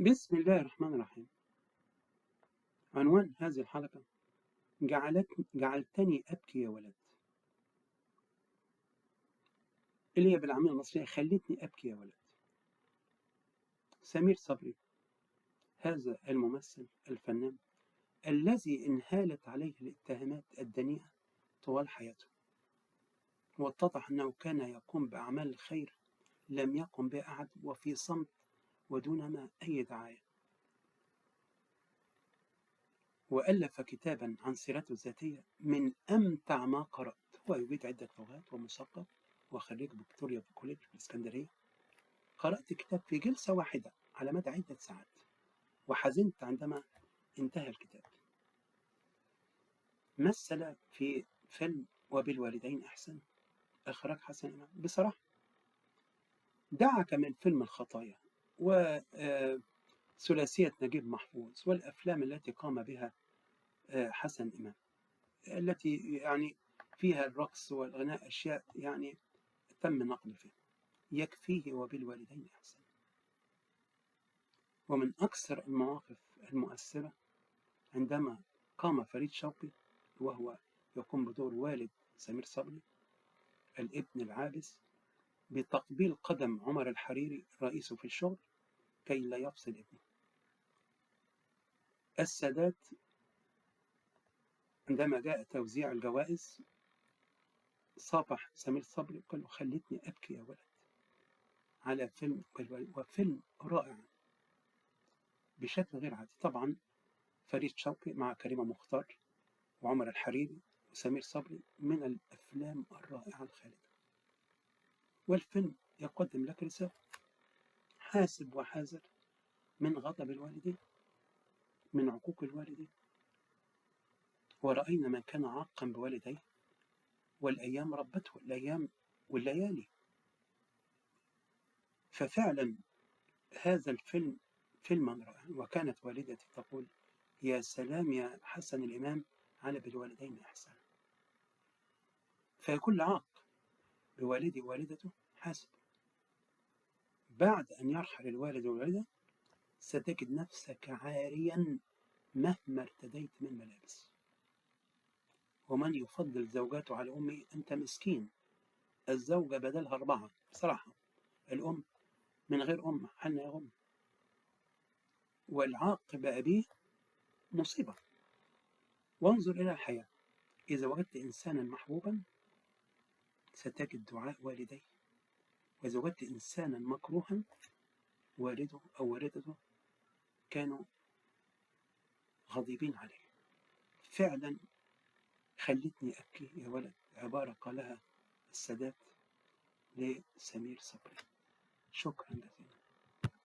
بسم الله الرحمن الرحيم. عنوان هذه الحلقة: جعلتني أبكي يا ولد، اللي هي بالعامية المصرية خلتني أبكي يا ولد. سمير صبري، هذا الممثل الفنان الذي انهالت عليه الاتهامات الدنيئة طوال حياته، واتضح أنه كان يقوم بأعمال الخير لم يقم بها أحد، وفي صمت ودون ما أي دعاية. وألف كتابا عن سيرته الذاتية من أمتع ما قرأت. هو يجيد عدة لغات ومثقف وخريج فيكتوريا كوليدج في الإسكندرية. قرأت كتاب في جلسة واحدة على مدى عدة ساعات، وحزنت عندما انتهى الكتاب. مثل في فيلم وبالوالدين إحسان، إخراج حسن إمام. بصراحة دعك من فيلم الخطايا وثلاثية نجيب محفوظ والأفلام التي قام بها حسن إمام، التي يعني فيها الرقص والغناء، أشياء يعني تم نقل فيها. يكفيه وبالوالدين إحسان. ومن أكثر المواقف المؤثرة عندما قام فريد شوقي وهو يقوم بدور والد سمير صبري الابن العابس بتقبيل قدم عمر الحريري رئيسه في الشغل كي لا يفصل ابنه. السادات عندما جاء توزيع الجوائز صافح سمير صبري وقال له: خلتني أبكي يا ولد، على فيلم وفيلم رائع بشكل غير عادي. طبعا فريد شوقي مع كريمة مختار وعمر الحريري وسمير صبري من الأفلام الرائعة الخالدة. والفيلم يقدم لك رسالة: حاسب وحاذر من غضب الوالدين، من عقوق الوالدين. ورأينا من كان عاقا بوالديه والأيام ربته، الأيام والليالي. ففعلا هذا الفيلم فيلما رائعا. وكانت والدتي تقول: يا سلام يا حسن الإمام على بالوالدين إحسان. فكل عاق بوالدي ووالدته حاسب. بعد أن يرحل الوالد والوالدة ستجد نفسك عاريا مهما ارتديت من ملابس. ومن يفضل زوجاته على أمه أنت مسكين. الزوجة بدلها 4 بصراحة. الأم من غير أم حالنا يا أم. والعاق بأبيه مصيبة. وانظر إلى الحياة: إذا وجدت إنسانا محبوبا ستجد دعاء والديه، وإذا وجدت إنسانا مكروها والده أو والدته كانوا غضيبين عليه. فعلا خلتني أبكي يا ولد، عبارة قالها السادات لسمير صبري. شكرا جزيلا.